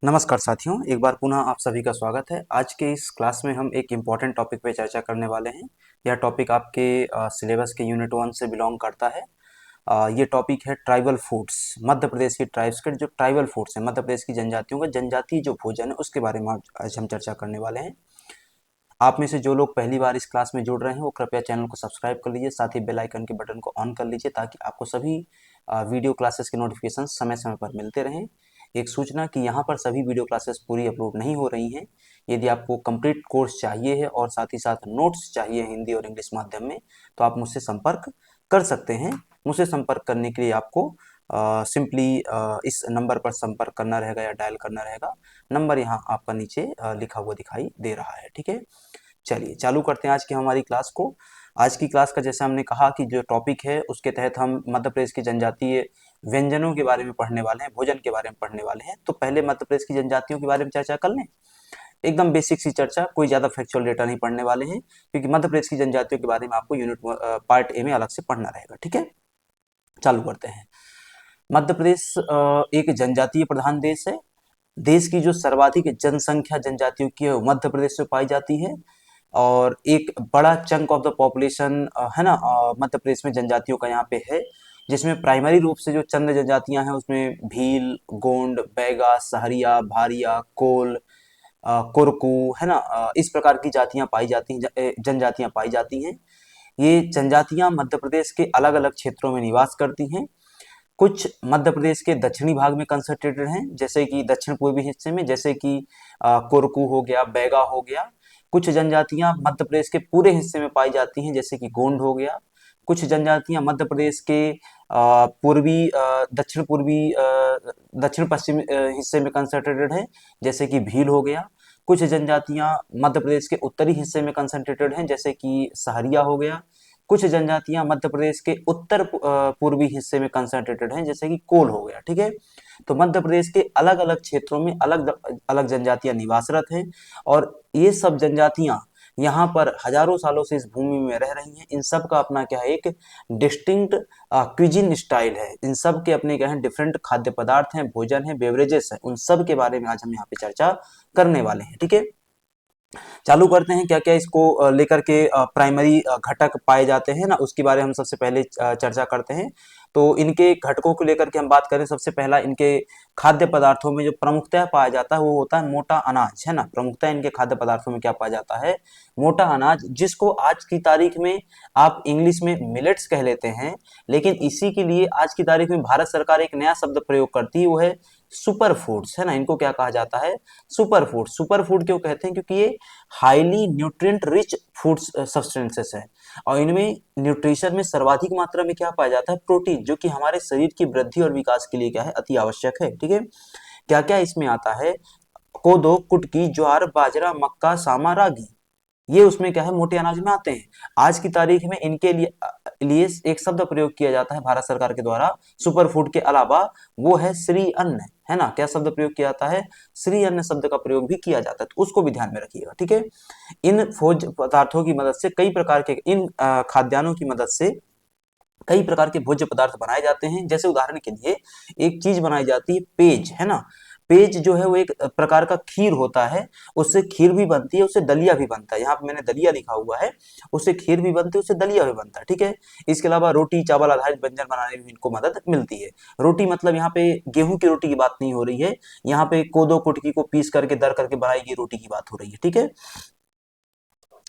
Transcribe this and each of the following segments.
नमस्कार साथियों, एक बार पुनः आप सभी का स्वागत है। आज के इस क्लास में हम एक इम्पॉर्टेंट टॉपिक पे चर्चा करने वाले हैं। यह टॉपिक आपके सिलेबस के यूनिट 1 से बिलोंग करता है। ये टॉपिक है ट्राइबल फूड्स। मध्य प्रदेश की ट्राइब्स के जो ट्राइबल फूड्स हैं, मध्य प्रदेश की जनजातियों का जनजातीय जो भोजन है उसके बारे में आज हम चर्चा करने वाले हैं। आप में से जो लोग पहली बार इस क्लास में जुड़ रहे हैं वो कृपया चैनल को सब्सक्राइब कर लीजिए, साथ ही बेल आइकन के बटन को ऑन कर लीजिए ताकि आपको सभी वीडियो क्लासेस के नोटिफिकेशन समय समय पर मिलते रहें। एक सूचना कि यहाँ पर सभी वीडियो क्लासेस पूरी अपलोड नहीं हो रही हैं। यदि आपको कंप्लीट कोर्स चाहिए है और साथ ही साथ नोट्स चाहिए हिंदी और इंग्लिश माध्यम में, तो आप मुझसे संपर्क कर सकते हैं। मुझसे संपर्क करने के लिए आपको सिंपली इस नंबर पर संपर्क करना रहेगा या डायल करना रहेगा। नंबर यहाँ आपका नीचे लिखा हुआ दिखाई दे रहा है। ठीक है, चलिए चालू करते हैं आज की हमारी क्लास को। आज की क्लास का जैसे हमने कहा कि जो टॉपिक है उसके तहत हम मध्य प्रदेश की जनजातीय व्यंजनों के बारे में पढ़ने वाले हैं, भोजन के बारे में पढ़ने वाले हैं। तो पहले मध्य प्रदेश की जनजातियों के बारे में चर्चा कर लें। एकदम बेसिक सी चर्चा, कोई ज्यादा फैक्चुअल डेटा नहीं पढ़ने वाले हैं क्योंकि मध्य प्रदेश की जनजातियों के बारे में आपको यूनिट पार्ट ए में अलग से पढ़ना रहेगा। ठीक है, चालू करते हैं। मध्य प्रदेश एक जनजातीय प्रधान देश है। देश की जो सर्वाधिक जनसंख्या जनजातियों की है वो मध्य प्रदेश से पाई जाती है और एक बड़ा चंक ऑफ द पॉपुलेशन है ना मध्य प्रदेश में जनजातियों का यहाँ पे है, जिसमें प्राइमरी रूप से जो चंद जनजातियां हैं उसमें भील, गोंड, बैगा, सहरिया, भारिया, कोल, कुरकू है ना, इस प्रकार की जातियां पाई जाती हैं, जनजातियां पाई जाती हैं। ये जनजातियां मध्य प्रदेश के अलग अलग क्षेत्रों में निवास करती हैं। कुछ मध्य प्रदेश के दक्षिणी भाग में कंसंट्रेटेड हैं, जैसे कि दक्षिण पूर्वी हिस्से में, जैसे कि कोरकू हो गया, बैगा हो गया। कुछ जनजातियां मध्य प्रदेश के पूरे हिस्से में पाई जाती हैं, जैसे कि गोंड हो गया। कुछ जनजातियां मध्य प्रदेश के पूर्वी दक्षिण पूर्वी दक्षिण पश्चिमी हिस्से में कंसंट्रेटेड है, जैसे कि भील हो गया। कुछ जनजातियां मध्य प्रदेश के उत्तरी हिस्से में कंसंट्रेटेड हैं, जैसे कि सहरिया हो गया। कुछ जनजातियां मध्य प्रदेश के उत्तर पूर्वी हिस्से में कंसंट्रेटेड हैं, जैसे कि कोल हो गया। ठीक है, तो मध्य प्रदेश के अलग अलग क्षेत्रों में अलग अलग जनजातियां निवासरत हैं और ये सब जनजातियां यहाँ पर हजारों सालों से इस भूमि में रह रही हैं। इन सब का अपना क्या है, एक डिस्टिंक्ट क्विजिन स्टाइल है। इन सब के अपने क्या है, डिफरेंट खाद्य पदार्थ हैं, भोजन है, बेवरेजेस है। उन सब के बारे में आज हम यहाँ पे चर्चा करने वाले हैं। ठीक है, चालू करते हैं क्या क्या इसको लेकर के प्राइमरी घटक पाए जाते हैं ना, उसके बारे में हम सबसे पहले चर्चा करते हैं। तो इनके घटकों को लेकर के हम बात करें, सबसे पहला इनके खाद्य पदार्थों में जो प्रमुखतः पाया जाता है वो होता है मोटा अनाज, है ना। प्रमुखतः इनके खाद्य पदार्थों में क्या पाया जाता है, मोटा अनाज, जिसको आज की तारीख में आप इंग्लिश में मिलेट्स कह लेते हैं। लेकिन इसी के लिए आज की तारीख में भारत सरकार एक नया शब्द प्रयोग करती है, वो है सुपर फूड्स, है ना। इनको क्या कहा जाता है, सुपर फूड। सुपर फूड क्यों कहते हैं, क्योंकि ये highly nutrient rich food substances है और इनमें न्यूट्रिशन में सर्वाधिक मात्रा में क्या पाया जाता है, प्रोटीन, जो कि हमारे शरीर की वृद्धि और विकास के लिए क्या है, अति आवश्यक है। ठीक है, क्या क्या इसमें आता है, कोदो, कुटकी, ज्वार, बाजरा, मक्का, सामा, रागी, ये उसमें क्या है, मोटे अनाज में आते हैं। आज की तारीख में इनके लिए एक शब्द प्रयोग किया जाता है भारत सरकार के द्वारा सुपर फूड के अलावा, वो है श्री अन्न, है ना। क्या शब्द प्रयोग किया जाता है, श्री अन्न शब्द का प्रयोग भी किया जाता है, तो उसको भी ध्यान में रखिएगा। ठीक है, इन भोज्य पदार्थों की मदद से कई प्रकार के इन खाद्यान्नों की मदद से कई प्रकार के भोज्य पदार्थ बनाए जाते हैं। जैसे उदाहरण के लिए एक चीज बनाई जाती है पेज, है ना। पेज जो है वो एक प्रकार का खीर होता है, उससे खीर भी बनती है, उससे दलिया भी बनता है। यहाँ पे मैंने दलिया लिखा हुआ है, उससे खीर भी बनती है, उससे दलिया भी बनता है। ठीक है, इसके अलावा रोटी चावल आधारित व्यंजन बनाने में इनको मदद मिलती है। रोटी मतलब यहाँ पे गेहूं की रोटी की बात नहीं हो रही है, यहाँ पे कोदो कुटकी को पीस करके दर करके बनाई गई रोटी की बात हो रही है। ठीक है,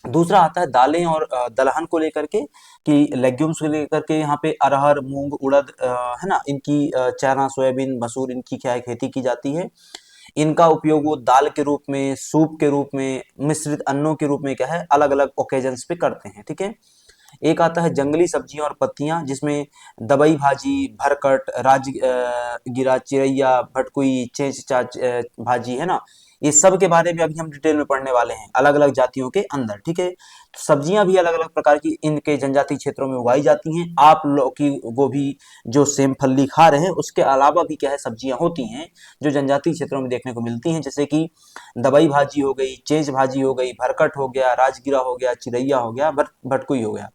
दूसरा आता है दालें और दलहन को लेकर के, कि लेग्यूम्स को लेकर के यहाँ पे अरहर, मूंग, उड़द, है ना, इनकी चना, सोयाबीन, मसूर, इनकी क्या है, खेती की जाती है। इनका उपयोग वो दाल के रूप में, सूप के रूप में, मिश्रित अन्नों के रूप में क्या है, अलग अलग ओकेजन्स पे करते हैं। ठीक है, एक आता है जंगली सब्जियां और पत्तियां, जिसमें दबई भाजी, भरकट, गिरा, चिरैया, भटकुई, चेंच चाच भाजी, है ना। ये सब के बारे में अभी हम डिटेल में पढ़ने वाले हैं अलग अलग जातियों के अंदर। ठीक है, तो सब्जियां भी अलग अलग प्रकार की इनके जनजातीय क्षेत्रों में उगाई जाती हैं। आप लौकी, गोभी, जो सेम फल्ली खा रहे हैं, उसके अलावा भी क्या है, सब्जियां होती हैं जो जनजातीय क्षेत्रों में देखने को मिलती हैं, जैसे कि दबई भाजी हो गई, चेंच भाजी हो गई, भरकट हो गया, राजगिरा हो गया, चिरैया हो गया, भटकुई हो गया।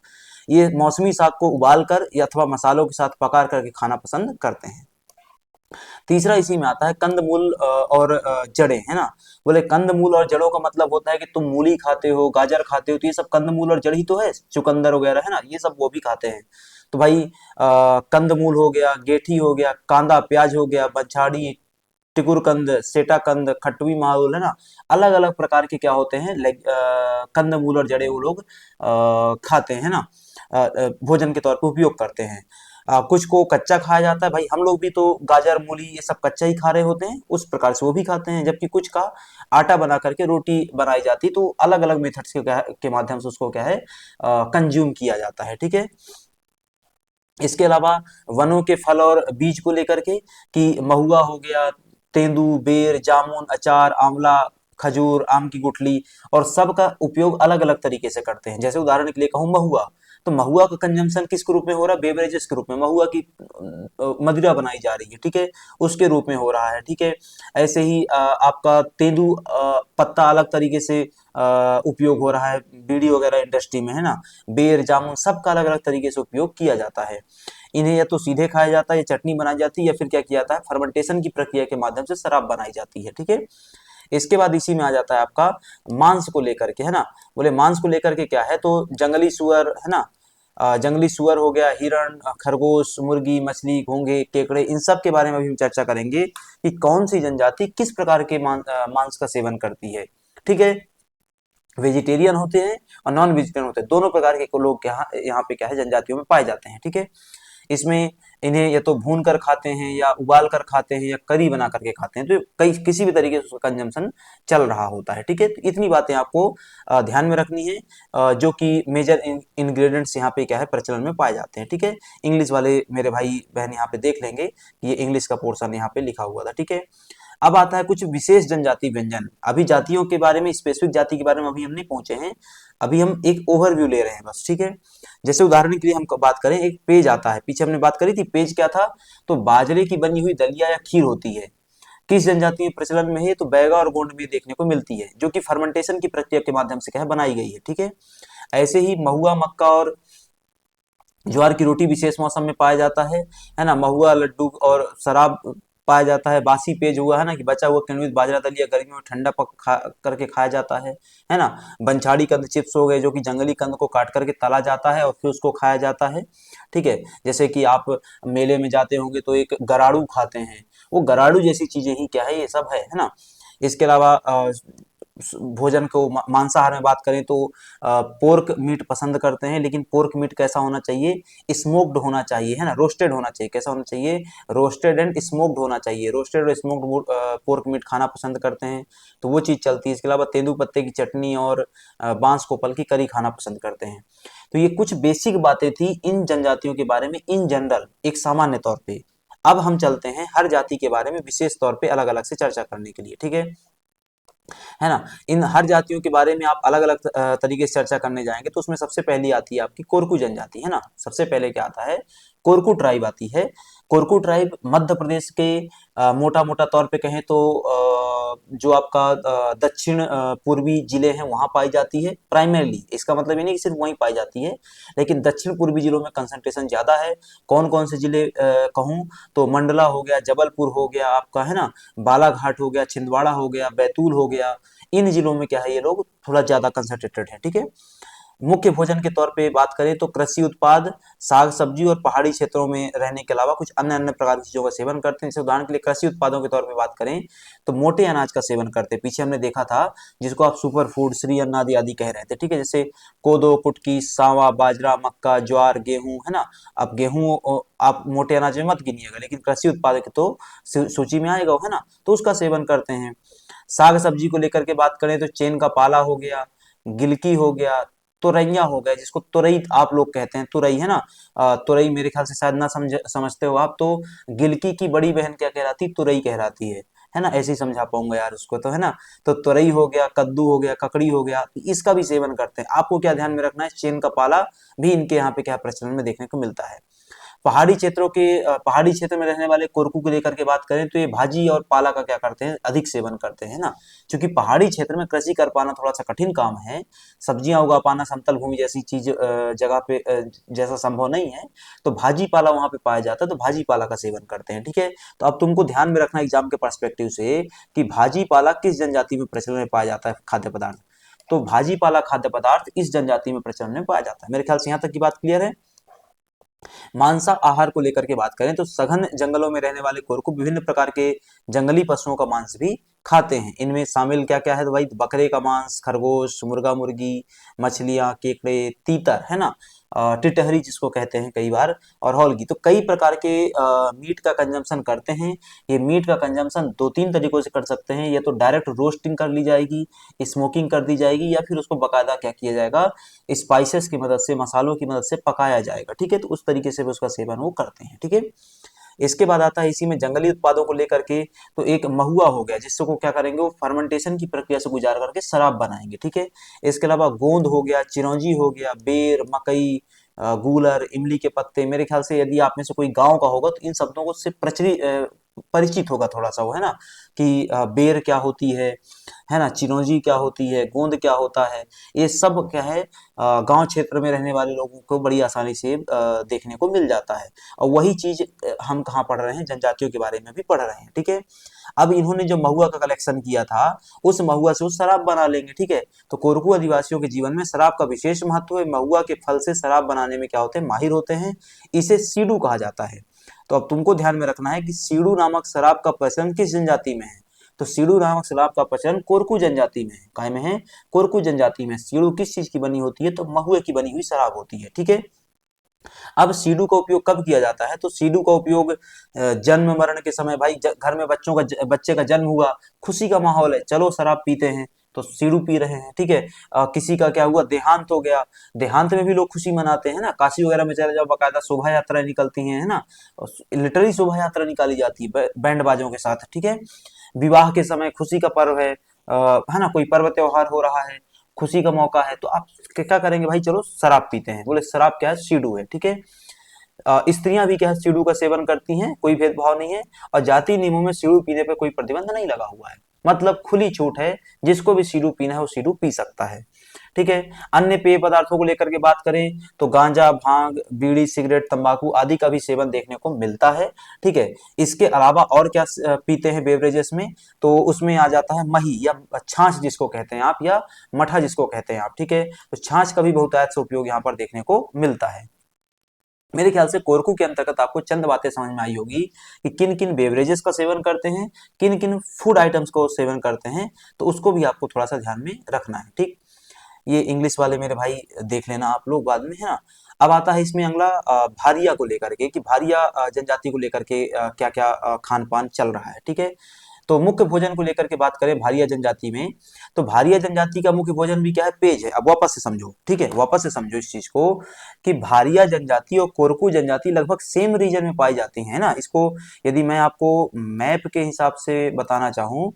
ये मौसमी साग को उबाल कर या अथवा मसालों के साथ पका करके खाना पसंद करते हैं। तीसरा इसी में आता है कंदमूल और जड़ें, है ना। बोले कंदमूल और जड़ों का मतलब होता है कि तुम मूली खाते हो, गाजर खाते हो, तो ये सब कंदमूल और जड़ ही तो है, चुकंदर वगैरह, है ना, ये सब वो भी खाते हैं। तो भाई कंदमूल हो गया, गेठी हो गया, कांदा प्याज हो गया, बछाड़ी, टिकुरकंद, सेटाकंद, खटवी माहुल, है ना, अलग अलग प्रकार के क्या होते हैं, कंदमूल और जड़े वो लोग खाते हैं ना, भोजन के तौर पे उपयोग करते हैं। कुछ को कच्चा खाया जाता है, भाई हम लोग भी तो गाजर मूली ये सब कच्चा ही खा रहे होते हैं, उस प्रकार से वो भी खाते हैं, जबकि कुछ का आटा बना करके रोटी बनाई जाती है, तो अलग अलग मेथड्स के माध्यम से उसको क्या है कंज्यूम किया जाता है, ठीक है। इसके अलावा वनों के फल और बीज को लेकर के कि महुआ हो गया, तेंदू, बेर, जामुन, अचार, आंवला, खजूर, आम की गुठली, और सबका उपयोग अलग अलग तरीके से करते हैं। जैसे उदाहरण के लिए कहूँ महुआ, तो महुआ का कंजम्पशन किस रूप में हो रहा है, बेवरेजेस के रूप में, महुआ की मदिरा बनाई जा रही है, ठीक है, उसके रूप में हो रहा है, ठीक है। ऐसे ही आपका तेंदू पत्ता अलग तरीके से उपयोग हो रहा है बीड़ी वगैरह इंडस्ट्री में, है ना। बेर, जामुन, सबका अलग अलग तरीके से उपयोग किया जाता है। इन्हें या तो सीधे खाया जाता है, या चटनी बनाई जाती है, या फिर क्या किया जाता है, फर्मेंटेशन की प्रक्रिया के माध्यम से शराब बनाई जाती है, ठीक है। इसके बाद इसी में आ जाता है आपका मांस को लेकर के, है ना। बोले मांस को लेकर के क्या है, तो जंगली सुअर, है ना, जंगली सुअर हो गया, हिरण, खरगोश, मुर्गी, मछली, घोंघे, केकड़े, इन सब के बारे में भी हम चर्चा करेंगे कि कौन सी जनजाति किस प्रकार के मांस का सेवन करती है, ठीक है। वेजिटेरियन होते हैं और नॉन वेजिटेरियन होते हैं, दोनों प्रकार के लोग यहाँ पे क्या है जनजातियों में पाए जाते हैं, ठीक है। इसमें इन्हें या तो भून कर खाते हैं, या उबाल कर खाते हैं, या करी बना करके खाते हैं, तो कई किसी भी तरीके से उसका कंजम्पशन चल रहा होता है, ठीक है। तो इतनी बातें आपको ध्यान में रखनी है, जो कि मेजर इंग्रेडिएंट्स यहाँ पे क्या है प्रचलन में पाए जाते हैं, ठीक है। इंग्लिश वाले मेरे भाई बहन यहाँ पे देख लेंगे कि ये इंग्लिश का पोर्शन यहाँ पे लिखा हुआ था, ठीक है। अब आता है कुछ विशेष जनजाति व्यंजन। अभी जातियों के बारे में, स्पेसिफिक जाति के बारे में अभी हम नहीं पहुंचे हैं, अभी हम एक ओवरव्यू ले रहे हैं बस, ठीक है। जैसे उदाहरण के लिए हम बात करें, एक पेज आता है, पीछे हमने बात करी थी, पेज क्या था, तो बाजरे की बनी हुई दलिया या खीर होती है। किस जनजाति में प्रचलन में है, तो बैगा और गोंड में देखने को मिलती है, जो कि फर्मेंटेशन की प्रक्रिया के माध्यम से क्या है बनाई गई है, ठीक है। ऐसे ही महुआ, मक्का और ज्वार की रोटी विशेष मौसम में पाया जाता है ना। महुआ, लड्डू और शराब पाया जाता है। बासी पेज हुआ, है ना, कि बचा हुआ किण्वित बाजरा दलिया गर्मियों में ठंडा करके खाया जाता है ना। बंछाड़ी कंद चिप्स हो गए, जो कि जंगली कंद को काट करके तला जाता है और फिर उसको खाया जाता है, ठीक है। जैसे कि आप मेले में जाते होंगे तो एक गराड़ू खाते हैं, वो गराड़ू जैसी चीजें ही क्या है, ये सब है ना। इसके अलावा भोजन को मांसाहार में बात करें तो पोर्क मीट पसंद करते हैं, लेकिन पोर्क मीट कैसा होना चाहिए, स्मोक्ड होना चाहिए, है ना, रोस्टेड होना चाहिए। कैसा होना चाहिए, रोस्टेड एंड स्मोक्ड होना चाहिए। रोस्टेड और स्मोक्ड पोर्क मीट खाना पसंद करते हैं, तो वो चीज चलती है। इसके अलावा तेंदू पत्ते की चटनी और बांस कोपल की करी खाना पसंद करते हैं। तो ये कुछ बेसिक बातें थी इन जनजातियों के बारे में, इन जनरल, एक सामान्य तौर पे। अब हम चलते हैं हर जाति के बारे में विशेष तौर पे अलग अलग से चर्चा करने के लिए, ठीक है ना। इन हर जातियों के बारे में आप अलग अलग तरीके से चर्चा करने जाएंगे, तो उसमें सबसे पहली आती है आपकी कोरकू जनजाति, है ना। सबसे पहले क्या आता है, कोरकू ट्राइब आती है। कोरकू ट्राइब मध्य प्रदेश के मोटा मोटा तौर पे कहें तो जो आपका दक्षिण पूर्वी जिले हैं वहां पाई जाती है प्राइमरली। इसका मतलब ये नहीं कि सिर्फ वहीं पाई जाती है, लेकिन दक्षिण पूर्वी जिलों में कंसंट्रेशन ज्यादा है। कौन कौन से जिले कहूं, तो मंडला हो गया, जबलपुर हो गया आपका, है ना, बालाघाट हो गया, छिंदवाड़ा हो गया, बैतूल हो गया, इन जिलों में क्या है ये लोग थोड़ा ज्यादा कंसंट्रेटेड है, ठीक है। मुख्य भोजन के तौर पे बात करें तो कृषि उत्पाद, साग सब्जी और पहाड़ी क्षेत्रों में रहने के अलावा कुछ अन्य अन्य प्रकार की चीजों का सेवन करते हैं। जैसे उदाहरण के लिए कृषि उत्पादों के तौर पे बात करें तो मोटे अनाज का सेवन करते हैं। पीछे हमने देखा था जिसको आप सुपर फूड, श्री अन्न आदि आदि कह रहे थे, ठीक है। जैसे कोदो, कुटकी, सांवा, बाजरा, मक्का, ज्वार, गेहूं, है ना। अब गेहूं आप मोटे अनाज में मत गिनिएगा, लेकिन कृषि उत्पाद के तो सूची में आएगा, है ना, तो उसका सेवन करते हैं। साग सब्जी को लेकर के बात करें तो चेन का पाला हो गया, गिलकी हो गया, तुरैया हो गया, जिसको तुरई आप लोग कहते हैं, तुरई, है ना। तुरई मेरे ख्याल से शायद ना समझते हो आप, तो गिलकी की बड़ी बहन क्या कहलाती, तुरई कहलाती है ना। ऐसे ही समझा पाऊंगा यार उसको तो, है ना। तो तुरई हो गया, कद्दू हो गया, ककड़ी हो गया, तो इसका भी सेवन करते हैं। आपको क्या ध्यान में रखना है, चेन का पाला भी इनके यहाँ पे क्या प्रचलन में देखने को मिलता है। पहाड़ी क्षेत्र में रहने वाले कोरकू को लेकर के बात करें तो ये भाजी और पाला का क्या करते हैं, अधिक सेवन करते हैं ना। क्योंकि पहाड़ी क्षेत्र में कृषि कर पाना थोड़ा सा कठिन काम है, सब्जियां उगा पाना समतल भूमि जैसी चीज जगह पे जैसा संभव नहीं है, तो भाजी पाला वहां पे पाया जाता है, तो भाजी पाला का सेवन करते हैं। ठीक है, तो अब तुमको ध्यान में रखना एग्जाम के पर्सपेक्टिव से कि भाजी पाला किस जनजाति में प्रचलन में पाया जाता है खाद्य पदार्थ। तो भाजी पाला खाद्य पदार्थ इस जनजाति में प्रचलन में पाया जाता है। मेरे ख्याल से यहाँ तक की बात क्लियर है। मांसा आहार को लेकर के बात करें तो सघन जंगलों में रहने वाले कोरकू विभिन्न प्रकार के जंगली पशुओं का मांस भी खाते हैं। इनमें शामिल क्या क्या है, तो भाई बकरे का मांस, खरगोश, मुर्गा मुर्गी, मछलियां, केकड़े, तीतर है ना, टिटहरी जिसको कहते हैं कई बार, और हॉलगी। तो कई प्रकार के मीट का कंजम्पशन करते हैं। ये मीट का कंजम्पशन दो तीन तरीकों से कर सकते हैं, या तो डायरेक्ट रोस्टिंग कर ली जाएगी, स्मोकिंग कर दी जाएगी, या फिर उसको बकायदा क्या किया जाएगा, स्पाइसेस की मदद से, मसालों की मदद से पकाया जाएगा। ठीक है, तो उस तरीके से भी उसका सेवन वो करते हैं। ठीक है, इसके बाद आता है इसी में जंगली उत्पादों को लेकर के, तो एक महुआ हो गया जिससे को क्या करेंगे, वो फर्मेंटेशन की प्रक्रिया से गुजार करके शराब बनाएंगे। ठीक है, इसके अलावा गोंद हो गया, चिरौंजी हो गया, बेर, मकई, गूलर, इमली के पत्ते। मेरे ख्याल से यदि आप में से कोई गांव का होगा तो इन शब्दों को से परिचित होगा थोड़ा सा, वो है ना, कि बेर क्या होती है ना, चिरौंजी क्या होती है, गोंद क्या होता है। ये सब क्या है, गांव क्षेत्र में रहने वाले लोगों को बड़ी आसानी से देखने को मिल जाता है। और वही चीज हम कहाँ पढ़ रहे हैं, जनजातियों के बारे में भी पढ़ रहे हैं। ठीक है, अब इन्होंने जो महुआ का कलेक्शन किया था, उस महुआ से वो शराब बना लेंगे। ठीक है, तो कोरकू आदिवासियों के जीवन में शराब का विशेष महत्व है। महुआ के फल से शराब बनाने में क्या होते हैं, माहिर होते हैं। इसे सीडू कहा जाता है। तो अब तुमको ध्यान में रखना है कि सीडू नामक शराब का प्रचलन किस जनजाति में है, तो सीडू नामक शराब का प्रचलन कोरकू जनजाति में है। काय में है, कोरकू जनजाति में। सीडू किस चीज की बनी होती है, तो महुए की बनी हुई शराब होती है। ठीक है, अब सीडू का उपयोग कब किया जाता है, तो सीडू का उपयोग जन्म मरण के समय, भाई घर में बच्चे का जन्म हुआ, खुशी का माहौल है, चलो शराब पीते हैं, तो सीडू पी रहे हैं। ठीक है, किसी का क्या हुआ, देहांत हो गया, देहांत में भी लोग खुशी मनाते हैं ना, काशी वगैरह में चले जाओ, बाकायदा शोभा यात्रा निकलती है ना, लिटरली शोभा यात्रा निकाली जाती है बैंड बाजों के साथ। ठीक है, विवाह के समय खुशी का पर्व है ना, कोई पर्व त्योहार हो रहा है, खुशी का मौका है, तो आप क्या करेंगे, भाई चलो शराब पीते हैं। बोले शराब क्या है, सीडू है। ठीक है, स्त्रियां भी क्या है, सीडू का सेवन करती हैं, कोई भेदभाव नहीं है। और जाति नियमों में सीडू पीने पर कोई प्रतिबंध नहीं लगा हुआ है, मतलब खुली छूट है, जिसको भी सीडू पीना है वो सीडू पी सकता है। ठीक है, अन्य पेय पदार्थों को लेकर के बात करें तो गांजा, भांग, बीड़ी, सिगरेट, तंबाकू आदि का भी सेवन देखने को मिलता है। ठीक है, इसके अलावा और क्या पीते हैं बेवरेजेस में, तो उसमें आ जाता है मही या छाछ जिसको कहते हैं आप, या मठा जिसको कहते हैं आप। ठीक है, तो छाछ का भी बहुतायत से उपयोग यहाँ पर देखने को मिलता है। मेरे ख्याल से कोरकू के अंतर्गत आपको चंद बातें समझ में आई होगी कि किन किन बेवरेजेस का सेवन करते हैं, किन किन फूड आइटम्स को सेवन करते हैं, तो उसको भी आपको थोड़ा सा ध्यान में रखना है। ठीक, ये इंग्लिश वाले मेरे भाई देख लेना आप लोग बाद में, है ना। अब आता है इसमें अगला भारिया को लेकर के, कि भारिया जनजाति को लेकर के क्या क्या खान पान चल रहा है। ठीक है, तो मुख्य भोजन को लेकर के बात करें भारिया जनजाति में, तो भारिया जनजाति का मुख्य भोजन भी क्या है, पेज है। अब वापस से समझो, ठीक है, वापस से समझो इस चीज को, कि भारिया जनजाति और कोरकू जनजाति लगभग सेम रीजन में पाई जाती है ना। इसको यदि मैं आपको मैप के हिसाब से बताना चाहूं,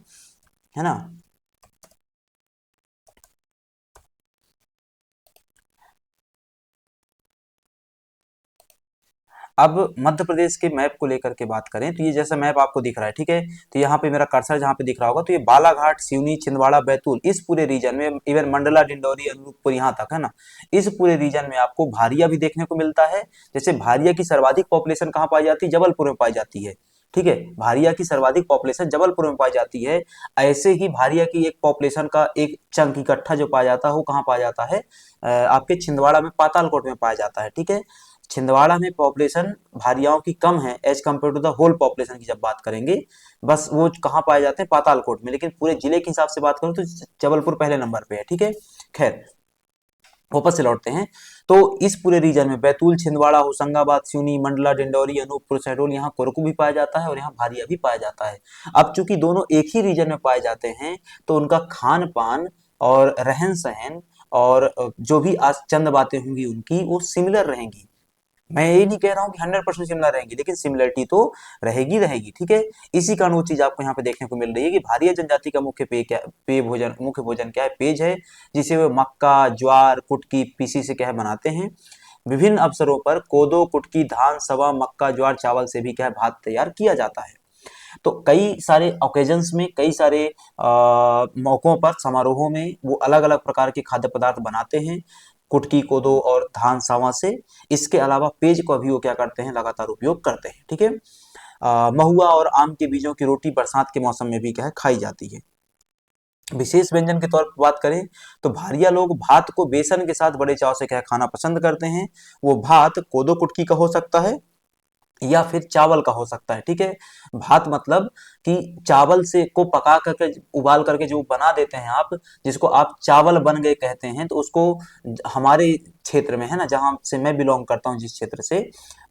है ना, अब मध्य प्रदेश के मैप को लेकर के बात करें तो ये जैसा मैप आपको दिख रहा है, ठीक है, तो यहाँ पे मेरा कर्सर जहाँ पे दिख रहा होगा, तो ये बालाघाट, सिवनी, छिंदवाड़ा, बैतूल, इस पूरे रीजन में, इवन मंडला, डिंडौरी, अनूपपुर यहाँ तक, है ना, इस पूरे रीजन में आपको भारिया भी देखने को मिलता है। जैसे भारिया की सर्वाधिक पॉपुलेशन कहाँ पाई जाती है, जबलपुर में पाई जाती है। ठीक है, भारिया की सर्वाधिक पॉपुलेशन जबलपुर में पाई जाती है। ऐसे ही भारिया की एक पॉपुलेशन का एक चंक इकट्ठा जो पाया जाता है वो कहाँ पाया जाता है, आपके छिंदवाड़ा में, पातालकोट में पाया जाता है। ठीक है, छिंदवाड़ा में पॉपुलेशन भारियाओं की कम है as compared to the whole population की जब बात करेंगे, बस वो कहाँ पाए जाते हैं, पातालकोट में। लेकिन पूरे जिले के हिसाब से बात करूं तो जबलपुर पहले नंबर पे है। ठीक है, खैर वापस से लौटते हैं, तो इस पूरे रीजन में बैतूल, छिंदवाड़ा, होशंगाबाद, सिवनी, मंडला, डिंडौरी, अनूपपुर, शहडोल, यहाँ कोरकू भी पाया जाता है और यहाँ भारिया भी पाया जाता है। अब चूंकि दोनों एक ही रीजन में पाए जाते हैं, तो उनका खान पान और रहन सहन और जो भी आज चंद बातें होंगी उनकी, वो सिमिलर रहेंगी। मैं ये नहीं कह रहा हूँ कि 100% सिमिलर रहेंगी, लेकिन सिमिलरिटी तो रहेगी रहेगी। ठीक है, इसी कारण वो चीज आपको यहाँ पे देखने को मिल रही है कि भारिया जनजाति का मुख्य भोजन क्या है, पेज है, जिसे वो मक्का, ज्वार, कुटकी, पीसी से क्या है बनाते हैं। विभिन्न अवसरों पर कोदो, कुटकी, धान, सवा, मक्का, ज्वार, चावल से भी क्या है भात तैयार किया जाता है। तो कई सारे ओकेजन्स में, कई सारे मौकों पर, समारोहों में वो अलग अलग प्रकार के खाद्य पदार्थ बनाते हैं कुटकी, कोदो और धान, सावा से। इसके अलावा पेज को भी वो क्या करते हैं, लगातार उपयोग करते हैं। ठीक है। महुआ और आम के बीजों की रोटी बरसात के मौसम में भी क्या है खाई जाती है। विशेष व्यंजन के तौर पर बात करें तो भारिया लोग भात को बेसन के साथ बड़े चाव से क्या है खाना पसंद करते हैं। वो भात कोदो कुटकी का हो सकता है या फिर चावल का हो सकता है। ठीक है। भात मतलब कि चावल से को पका करके, उबाल करके जो बना देते हैं आप, जिसको आप चावल बन गए कहते हैं, तो उसको हमारे क्षेत्र में है ना, जहां से मैं बिलोंग करता हूं, जिस क्षेत्र से,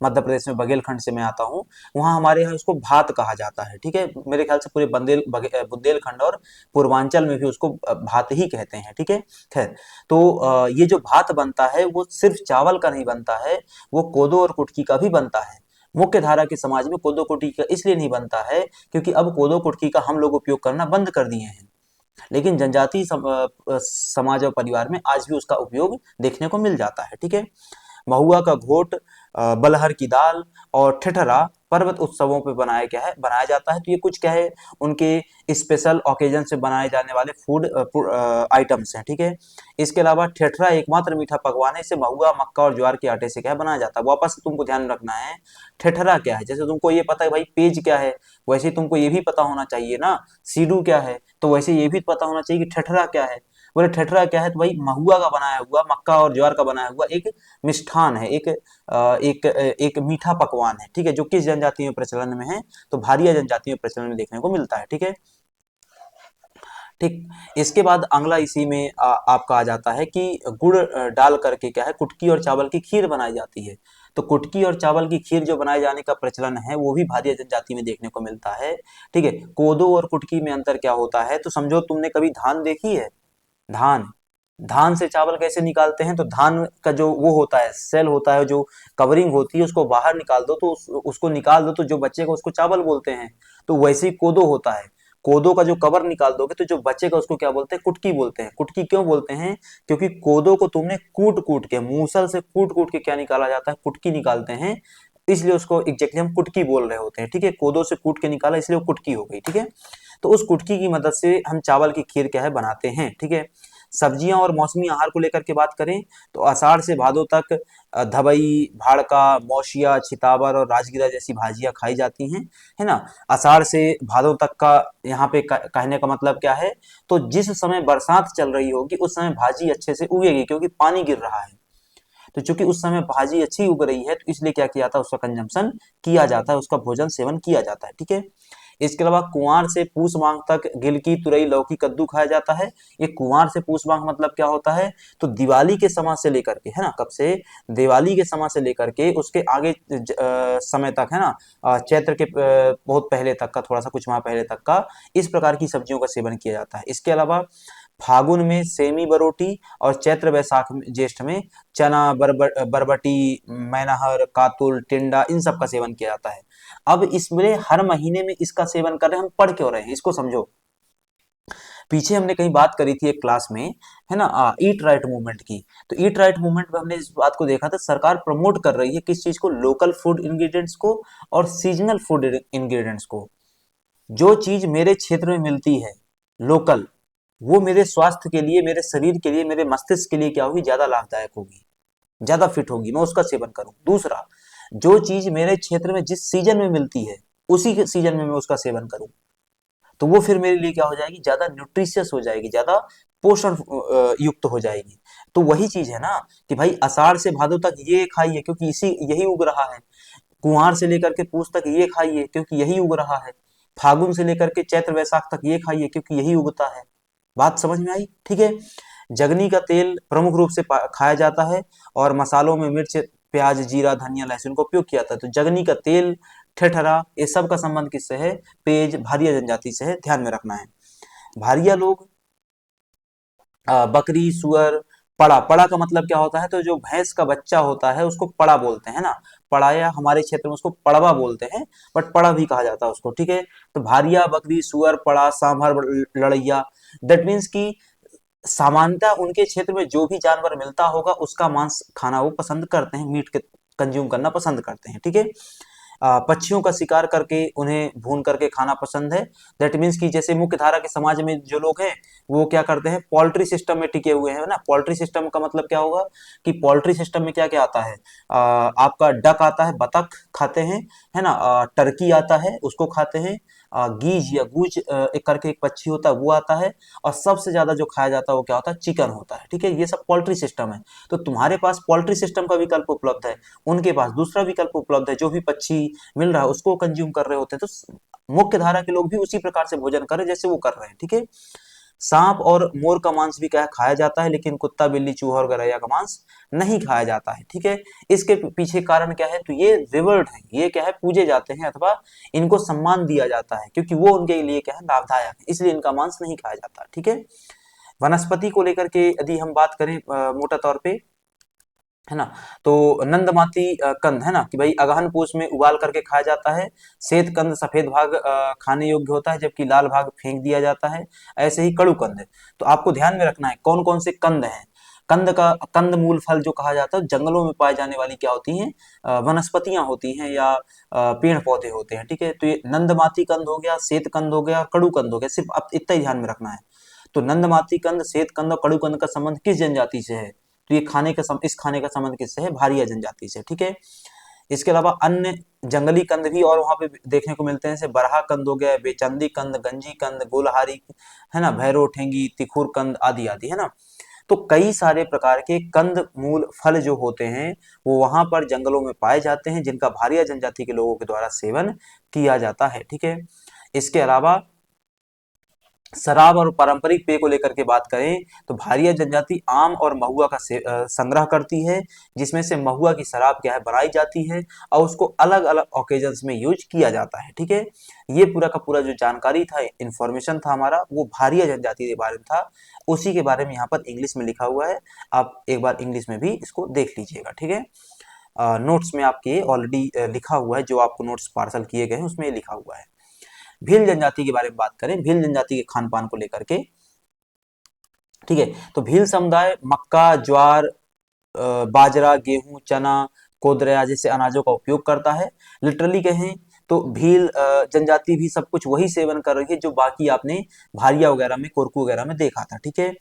मध्य प्रदेश में बघेलखंड से मैं आता हूं, वहां हमारे यहाँ उसको भात कहा जाता है। ठीक है। मेरे ख्याल से पूरे बुंदेलखंड और पूर्वांचल में भी उसको भात ही कहते हैं। ठीक है। खैर, तो ये जो भात बनता है वो सिर्फ चावल का नहीं बनता है, वो कोदो और कुटकी का भी बनता है। मुख्य धारा के समाज में कोदो कुटकी का इसलिए नहीं बनता है क्योंकि अब कोदो कुटकी का हम लोग उपयोग करना बंद कर दिए हैं, लेकिन जनजातीय समाज और परिवार में आज भी उसका उपयोग देखने को मिल जाता है। ठीक है। महुआ का घोट, बलहर की दाल और ठिठरा पर्वत उत्सवों पे बनाया जाता है। तो ये कुछ क्या है, उनके स्पेशल ओकेजन से बनाए जाने वाले फूड आइटम्स हैं। ठीक है। इसके अलावा ठेठरा एकमात्र मीठा पकवान है, इसे महुआ, मक्का और ज्वार के आटे से क्या है बनाया जाता है। वापस से तुमको ध्यान रखना है, ठेठरा क्या है। जैसे तुमको ये पता है भाई पेज क्या है, वैसे ही तुमको ये भी पता होना चाहिए ना सीडू क्या है, तो वैसे ये भी पता होना चाहिए कि ठेठरा क्या है। बोले ठेठरा क्या है, तो भाई महुआ का बनाया हुआ, मक्का और ज्वार का बनाया हुआ एक मिष्ठान है, एक मीठा पकवान है। ठीक है। जो किस जनजाति में प्रचलन में है, तो भारिया जनजाति में प्रचलन में देखने को मिलता है। ठीक है। ठीक। इसके बाद अगला इसी में आपका आ जाता है कि गुड़ डाल करके क्या है कुटकी और चावल की खीर बनाई जाती है। तो कुटकी और चावल की खीर जो बनाए जाने का प्रचलन है वो भी भारिया जनजाति में देखने को मिलता है। ठीक है। कोदो और कुटकी में अंतर क्या होता है, तो समझो तुमने कभी धान देखी है, धान, धान से चावल कैसे निकालते हैं, तो धान का जो वो होता है, सेल होता है, जो कवरिंग होती है, उसको बाहर निकाल दो, तो उसको निकाल दो, तो जो बचेगा उसको चावल बोलते हैं। तो वैसे ही कोदो होता है, कोदो का जो कवर निकाल दोगे तो जो बचेगा उसको क्या बोलते हैं, कुटकी बोलते हैं। कुटकी क्यों बोलते हैं, क्योंकि कोदो को तुमने कूट कूट के, मूसल से कूट कूट के क्या निकाला जाता है, कुटकी निकालते हैं, इसलिए उसको एग्जैक्टली हम कुटकी बोल रहे होते हैं। ठीक है। कोदो से कूट के निकाला इसलिए वो कुटकी हो गई। ठीक है। तो उस कुटकी की मदद से हम चावल की खीर क्या है बनाते हैं। ठीक है। सब्जियां और मौसमी आहार को लेकर के बात करें तो आषाढ़ से भादो तक धवई, भाड़का, मौसिया, छितावर और राजगिरा जैसी भाजियां खाई जाती हैं, है ना। आषाढ़ से भादो तक का यहाँ पे कहने का मतलब क्या है, तो जिस समय बरसात चल रही होगी उस समय भाजी अच्छे से उगेगी क्योंकि पानी गिर रहा है। तो चूंकि उस समय भाजी अच्छी उग रही है तो इसलिए क्या किया जाता है, उसका कंजम्पशन किया जाता है, उसका भोजन सेवन किया जाता है। ठीक है। इसके अलावा कुंवार से पूस मांग तक गिलकी, तुरई, लौकी, कद्दू खाया जाता है। ये कुंवार से पूस मांग मतलब क्या होता है, तो दिवाली के समय से लेकर के, है ना, कब से, दिवाली के समय से लेकर के उसके आगे समय तक, है ना, चैत्र के बहुत पहले तक का, थोड़ा सा कुछ माह पहले तक का, इस प्रकार की सब्जियों का सेवन किया जाता है। इसके अलावा फागुन में सेमी बरोटी और चैत्र वैशाख ज्येष्ठ में चना, बरबटी, मैनाहर, कातुल, टिंडा, इन सब का सेवन किया जाता है। अब इसमें हर महीने में इसका सेवन कर रहे हैं, हम पढ़ क्यों रहे हैं इसको समझो। पीछे हमने कहीं बात करी थी एक क्लास में, है ना, ईट राइट मूवमेंट की। तो ईट राइट मूवमेंट में हमने इस बात को देखा था, सरकार प्रमोट कर रही है किस चीज को, लोकल फूड इंग्रेडिएंट्स को और सीजनल फूड इंग्रेडिएंट्स को। जो चीज मेरे क्षेत्र में मिलती है लोकल, वो मेरे स्वास्थ्य के लिए, मेरे शरीर के लिए, मेरे मस्तिष्क के लिए क्या होगी, ज्यादा लाभदायक होगी, ज्यादा फिट होगी, मैं उसका सेवन करूं। दूसरा, जो चीज मेरे क्षेत्र में जिस सीजन में मिलती है उसी के सीजन में मैं उसका सेवन करूं, तो वो फिर मेरे लिए क्या हो जाएगी, ज्यादा न्यूट्रिशियस हो जाएगी, ज्यादा पोषण युक्त हो जाएगी। तो वही चीज है ना कि भाई आषाढ़ से भादो तक ये खाइए क्योंकि इसी यही उग रहा है, कुंवार से लेकर के पूस तक ये खाइए क्योंकि यही उग रहा है, फागुन से लेकर के चैत्र वैशाख तक ये खाइए क्योंकि यही उगता है। बात समझ में आई। ठीक है। जगनी का तेल प्रमुख रूप से खाया जाता है और मसालों में मिर्च, प्याज, जीरा, धनिया, लहसुन का उपयोग किया जाता है। तो जगनी का तेल, ठेठरा, ये सब का संबंध किससे है, पेज, भारिया जनजाति से है, ध्यान में रखना है। भारिया लोग बकरी, सुअर, पड़ा, पड़ा का मतलब क्या होता है, तो जो भैंस का बच्चा होता है उसको पड़ा बोलते हैं ना, पड़ा, या हमारे क्षेत्र में उसको पड़वा बोलते हैं, बट पड़ा भी कहा जाता है उसको। ठीक है। तो भारिया, बकरी, सुअर, पड़ा, सांभर, लड़ैया, दैट मीन्स की सामान्यतः उनके क्षेत्र में जो भी जानवर मिलता होगा उसका मांस खाना वो पसंद करते हैं, मीट के कंज्यूम करना पसंद करते हैं, ठीक है। पक्षियों का शिकार करके उन्हें भून करके खाना पसंद है। दैट मीन्स कि जैसे मुख्य धारा के समाज में जो लोग हैं वो क्या करते हैं, पोल्ट्री सिस्टम में टिके हुए हैं ना। पोल्ट्री सिस्टम का मतलब क्या होगा कि पोल्ट्री सिस्टम में क्या क्या आता है, आपका डक आता है, बतख खाते हैं, है ना, टर्की आता है उसको खाते हैं, गीज या गूज एक करके एक पक्षी होता है वो आता है, और सबसे ज्यादा जो खाया जाता है वो क्या होता है, चिकन होता है, ठीक है। ये सब पोल्ट्री सिस्टम है। तो तुम्हारे पास पोल्ट्री सिस्टम का विकल्प उपलब्ध है, उनके पास दूसरा विकल्प उपलब्ध है, जो भी पक्षी मिल रहा है उसको कंज्यूम कर रहे होते हैं। तो मुख्य धारा के लोग भी उसी प्रकार से भोजन कर रहे हैं जैसे वो कर रहे हैं, ठीक है। सांप और मोर का मांस भी क्या है, खाया जाता है, लेकिन कुत्ता, बिल्ली, चूहा और गौरैया का मांस नहीं खाया जाता है, ठीक है। इसके पीछे कारण क्या है, तो ये रिवर्ड है, ये क्या है, पूजे जाते हैं अथवा इनको सम्मान दिया जाता है क्योंकि वो उनके लिए क्या है, लाभदायक है, इसलिए इनका मांस नहीं खाया जाता, ठीक है। वनस्पति को लेकर के यदि हम बात करें मोटा तौर पे, है ना, तो नंदमाती कंद है ना, कि भाई अगहन पूष में उबाल करके खाया जाता है। श्वेत कंद सफेद भाग खाने योग्य होता है जबकि लाल भाग फेंक दिया जाता है। ऐसे ही कड़ू कंद। तो आपको ध्यान में रखना है कौन कौन से कंद हैं। कंद मूल फल जो कहा जाता है जंगलों में पाए जाने वाली क्या होती हैं, वनस्पतियां होती हैं या पेड़ पौधे होते हैं, ठीक है। तो ये नंदमाती कंद हो गया, श्वेत कंद हो गया और कड़ू कंद हो गया, सिर्फ अब इतना ही ध्यान में रखना है। तो नंदमाती कंद, श्वेत कंद और कड़ू कंद का संबंध किस जनजाति से है, तो ये इस खाने का संबंध किससे है, भारिया जनजाति से, ठीक है। इसके अलावा अन्य जंगली कंद भी और वहां पे देखने को मिलते हैं, जैसे बरहा कंद हो गया, बेचंदी कंद, गंजी कंद, गोलहारी, है ना, भैरो ठेंगी, तिखुर कंद आदि आदि, है ना। तो कई सारे प्रकार के कंद मूल फल जो होते हैं वो वहां पर जंगलों में पाए जाते हैं जिनका भारिया जनजाति के लोगों के द्वारा सेवन किया जाता है, ठीक है। इसके अलावा शराब और पारंपरिक पेय को लेकर के बात करें तो भारिया जनजाति आम और महुआ का संग्रह करती है, जिसमें से महुआ की शराब क्या है, बनाई जाती है और उसको अलग अलग ओकेजन्स में यूज किया जाता है, ठीक है। ये पूरा का पूरा जो जानकारी था, इंफॉर्मेशन था हमारा, वो भारिया जनजाति के बारे में था। उसी के बारे में यहाँ पर इंग्लिश में लिखा हुआ है, आप एक बार इंग्लिश में भी इसको देख लीजिएगा, ठीक है। नोट्स में आपके ऑलरेडी लिखा हुआ है, जो आपको नोट्स पार्सल किए गए हैं उसमें लिखा हुआ है। भील जनजाति के बारे में बात करें, भील जनजाति के खान पान को लेकर के, ठीक है। तो भील समुदाय मक्का, ज्वार, बाजरा, गेहूं, चना, कोदरा जैसे अनाजों का उपयोग करता है। लिटरली कहें तो भील जनजाति भी सब कुछ वही सेवन कर रही है जो बाकी आपने भारिया वगैरह में, कोरकू वगैरह में देखा था, ठीक है।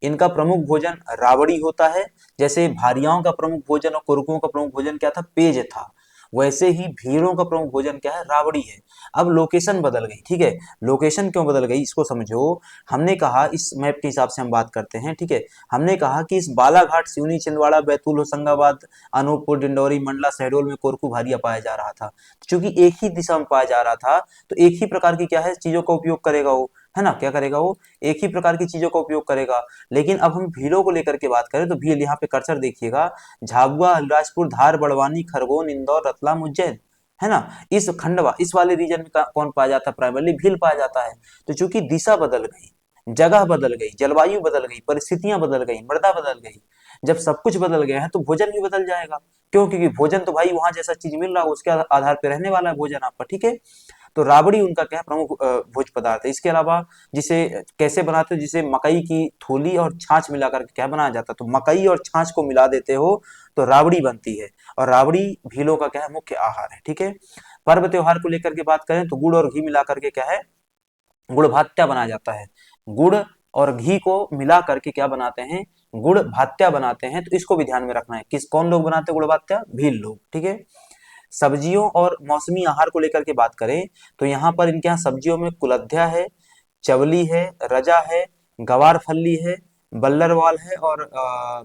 इनका प्रमुख भोजन रावड़ी होता है। जैसे भारियाओं का प्रमुख भोजन और कोरकुओं का प्रमुख भोजन क्या था, पेज था, वैसे ही भीड़ों का प्रमुख भोजन क्या है, रावड़ी है। अब लोकेशन बदल गई, ठीक है। लोकेशन क्यों बदल गई इसको समझो। हमने कहा, इस मैप के हिसाब से हम बात करते हैं, ठीक है। हमने कहा कि इस बालाघाट, सिवनी, छिंदवाड़ा, बैतूल, होशंगाबाद, अनूपपुर, डिंडौरी, मंडला, शहडोल में कोरकू भारिया पाया जा रहा था। चूंकि एक ही दिशा में पाया जा रहा था तो एक ही प्रकार की क्या है, चीजों का उपयोग करेगा वो, है ना, क्या करेगा वो, एक ही प्रकार की चीजों का उपयोग करेगा। लेकिन अब हम भीलों को लेकर के बात करें तो भील, यहाँ पे कर्सर देखिएगा, झाबुआ, अलीराजपुर, धार, बड़वानी, खरगोन, इंदौर, रतलाम, उज्जैन, है ना, इस खंडवा, इस वाले रीजन में कौन पाया जाता है, प्राइमरली भील पाया जाता है। तो चूंकि दिशा बदल गई, जगह बदल गई, जलवायु बदल गई, परिस्थितियां बदल गई, मृदा बदल गई, जब सब कुछ बदल गया है तो भोजन भी बदल जाएगा। क्यों, क्योंकि भोजन तो भाई वहां जैसा चीज मिल रहा है उसके आधार पर रहने वाला है भोजन आपका, ठीक है। तो राबड़ी उनका क्या है, प्रमुख भोज पदार्थ है। इसके अलावा जिसे कैसे बनाते हो, जिसे मकई की थोली और छाछ मिलाकर के क्या बनाया जाता है, तो मकई और छाछ को मिला देते हो तो राबड़ी बनती है, और राबड़ी भीलों का क्या है, मुख्य आहार है, ठीक है। पर्व त्योहार को लेकर के बात करें तो गुड़ और घी मिलाकर के क्या है, गुड़ भात्या बनाया जाता है। गुड़ और घी को मिला करके क्या बनाते हैं, गुड़ भात्या बनाते हैं। तो इसको भी ध्यान में रखना है, कौन लोग बनाते हैं गुड़ भात्या, भील लोग, ठीक है। सब्जियों और मौसमी आहार को लेकर के बात करें तो यहाँ पर इनके यहाँ सब्जियों में कुलथ्या है, चवली है, रजा है, गवार फल्ली है, बल्लरवाल है और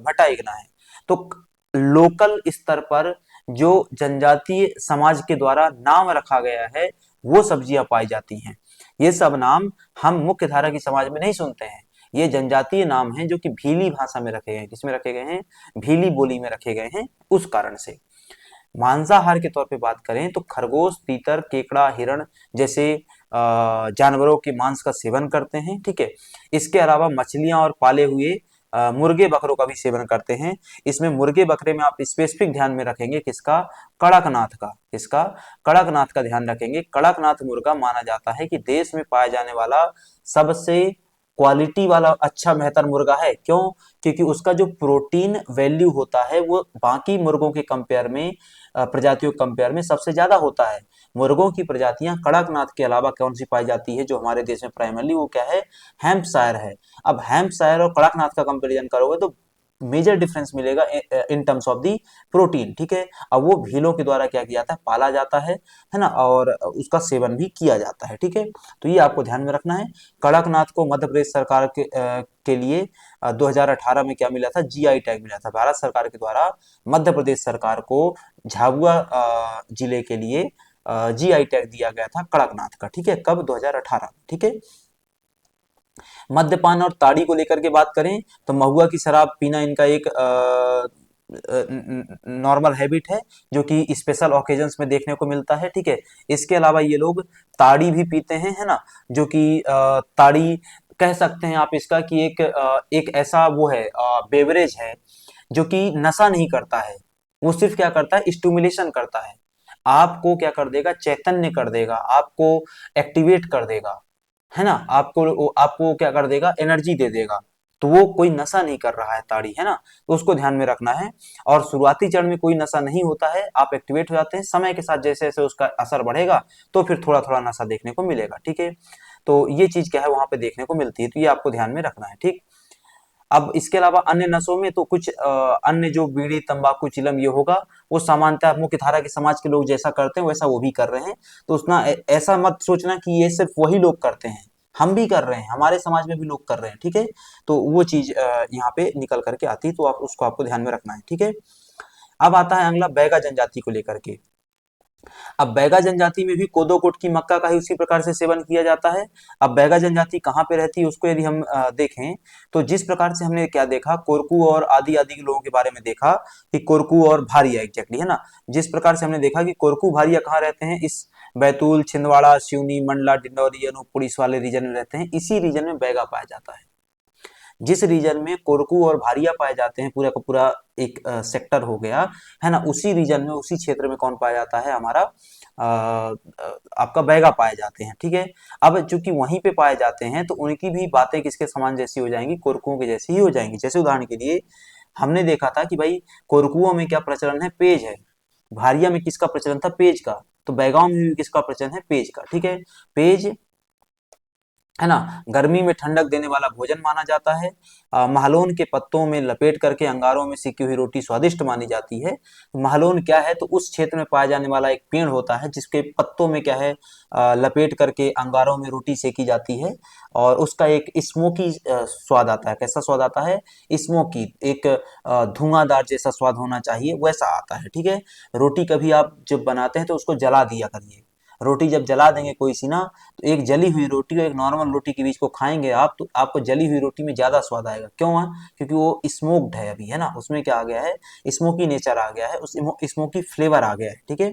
भटा इगना है। तो लोकल स्तर पर जो जनजातीय समाज के द्वारा नाम रखा गया है वो सब्जियां पाई जाती हैं। ये सब नाम हम मुख्य धारा की समाज में नहीं सुनते हैं, ये जनजातीय नाम हैं जो कि भीली भाषा में रखे गए हैं। किसमें रखे गए हैं, भीली बोली में रखे गए हैं, उस कारण से। मांसाहार के तौर पे बात करें तो खरगोश, तीतर, केकड़ा, हिरण जैसे जानवरों के मांस का सेवन करते हैं, ठीक है। इसके अलावा मछलियां और पाले हुए मुर्गे बकरों का भी सेवन करते हैं। इसमें मुर्गे बकरे में आप स्पेसिफिक ध्यान में रखेंगे किसका, कड़कनाथ का, किसका, कड़कनाथ का ध्यान रखेंगे। कड़कनाथ मुर्गा माना जाता है कि देश में पाया जाने वाला सबसे क्वालिटी वाला अच्छा बेहतर मुर्गा है। क्यों? क्योंकि उसका जो प्रोटीन वैल्यू होता है वो बाकी मुर्गों के कंपेयर में, प्रजातियों के कंपेयर में सबसे ज्यादा होता है। मुर्गों की प्रजातियां कड़कनाथ के अलावा कौन सी पाई जाती है जो हमारे देश में प्राइमरली, वो क्या है? हैम्पशायर है। अब हैम्पशायर और कड़कनाथ का कंपैरिजन करोगे तो मेजर डिफरेंस मिलेगा in terms of the protein, ठीक है। अब वो भीलों के द्वारा क्या किया जाता है? पाला जाता है ना, और उसका सेवन भी किया जाता है, ठीक है। तो ये आपको ध्यान में रखना है। कड़कनाथ को मध्य प्रदेश सरकार के लिए 2018 में क्या मिला था? जीआई टैग मिला था। भारत सरकार के द्वारा मध्य प्रदेश सरकार को झाबुआ जिले के लिए जीआई टैग दिया गया था कड़कनाथ का, ठीक है। कब? 2018, ठीक है। मद्यपान और ताड़ी को लेकर के बात करें तो महुआ की शराब पीना इनका एक नॉर्मल हैबिट है, जो कि स्पेशल ओकेजन्स में देखने को मिलता है, ठीक है। इसके अलावा ये लोग ताड़ी भी पीते हैं, है ना, जो कि ताड़ी कह सकते हैं आप इसका कि एक ऐसा वो है, बेवरेज है जो कि नशा नहीं करता है। वो सिर्फ क्या करता है? स्टिमुलेशन करता है। आपको क्या कर देगा? चैतन्य कर देगा, आपको एक्टिवेट कर देगा, है ना, आपको आपको क्या कर देगा? एनर्जी दे देगा। तो वो कोई नशा नहीं कर रहा है ताड़ी, है ना, तो उसको ध्यान में रखना है। और शुरुआती चरण में कोई नशा नहीं होता है, आप एक्टिवेट हो जाते हैं। समय के साथ जैसे जैसे उसका असर बढ़ेगा तो फिर थोड़ा थोड़ा नशा देखने को मिलेगा, ठीक है। तो ये चीज क्या है? वहां पे देखने को मिलती है, तो ये आपको ध्यान में रखना है, ठीक। अब इसके अलावा अन्य नशों में तो कुछ अन्य जो बीड़ी तंबाकू चिलम ये होगा, वो सामान्यतः मुख्य धारा के समाज के लोग जैसा करते हैं वैसा वो भी कर रहे हैं। तो उतना ऐसा मत सोचना कि ये सिर्फ वही लोग करते हैं, हम भी कर रहे हैं, हमारे समाज में भी लोग कर रहे हैं, ठीक है। तो वो चीज यहाँ पे निकल करके आती है, तो आप उसको आपको ध्यान में रखना है, ठीक है। अब आता है अगला बैगा जनजाति को लेकर के। अब बैगा जनजाति में भी कोदो कुटकी मक्का का ही उसी प्रकार से सेवन किया जाता है। अब बैगा जनजाति कहाँ पे रहती है उसको यदि हम देखें तो जिस प्रकार से हमने क्या देखा, कोरकू और आदि आदि के लोगों के बारे में देखा कि कोरकू और भारिया एग्जैक्टली, है ना, जिस प्रकार से हमने देखा कि कोरकू भारिया कहाँ रहते हैं, इस बैतूल, छिंदवाड़ा, सिवनी, मंडला, डिंडौरी, अनूपपुर, इस वाले रीजन में रहते हैं। इसी रीजन में बैगा पाया जाता है। जिस रीजन में कोरकू और भारिया पाए जाते हैं, पूरा का पूरा एक सेक्टर हो गया, है ना, उसी रीजन में, उसी क्षेत्र में कौन पाया जाता है? हमारा आपका बैगा पाए जाते हैं, ठीक है। अब चूंकि वहीं पे पाए जाते हैं तो उनकी भी बातें किसके समान जैसी हो जाएंगी? कोरकुओं के जैसी ही हो जाएंगी। जैसे उदाहरण के लिए हमने देखा था कि भाई कोरकुओं में क्या प्रचलन है? पेज है। भारिया में किसका प्रचलन था? पेज का। तो बैगाओं में भी किसका प्रचलन है? पेज का, ठीक है। पेज, है ना, गर्मी में ठंडक देने वाला भोजन माना जाता है। महलोन के पत्तों में लपेट करके अंगारों में सेकी हुई रोटी स्वादिष्ट मानी जाती है। महलोन क्या है? तो उस क्षेत्र में पाया जाने वाला एक पेड़ होता है जिसके पत्तों में क्या है, लपेट करके अंगारों में रोटी सेकी जाती है, और उसका एक स्मोकी स्वाद आता है। कैसा स्वाद आता है? स्मोकी, एक धुआंधार जैसा स्वाद होना चाहिए, वैसा आता है, ठीक है। रोटी कभी आप जब बनाते हैं तो उसको जला दिया करिए। रोटी जब जला देंगे कोई सी ना, तो एक जली हुई रोटी और एक नॉर्मल रोटी के बीच को खाएंगे आप, तो आपको जली हुई रोटी में ज्यादा स्वाद आएगा। क्यों है? क्योंकि वो स्मोक्ड है अभी, है ना, उसमें क्या आ गया है? स्मोकी नेचर आ गया है, उस स्मोकी फ्लेवर आ गया है, ठीक है।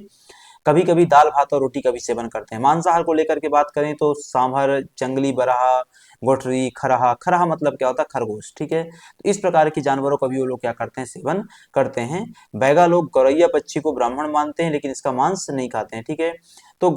कभी कभी दाल भात और रोटी का भी सेवन करते हैं। मांसाहार को लेकर के बात करें तो सांभर, जंगली बराहा, गोठरी, खराहा, खराहा मतलब क्या होता है? खरगोश, ठीक है। तो इस प्रकार के जानवरों का भी वो लोग क्या करते हैं? सेवन करते हैं। बैगा लोग गौरैया पक्षी को ब्राह्मण मानते हैं लेकिन इसका मांस नहीं खाते हैं, ठीक है। तो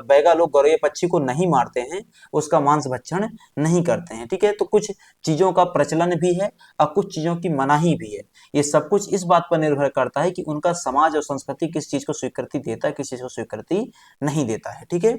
बैगा लोग गौरैया पक्षी को नहीं मारते हैं, उसका मांस भक्षण नहीं करते हैं, ठीक है। तो कुछ चीजों का प्रचलन भी है और कुछ चीजों की मनाही भी है। ये सब कुछ इस बात पर निर्भर करता है कि उनका समाज और संस्कृति किस चीज को स्वीकृति देता है, किस चीज को स्वीकृति नहीं देता है, ठीक है।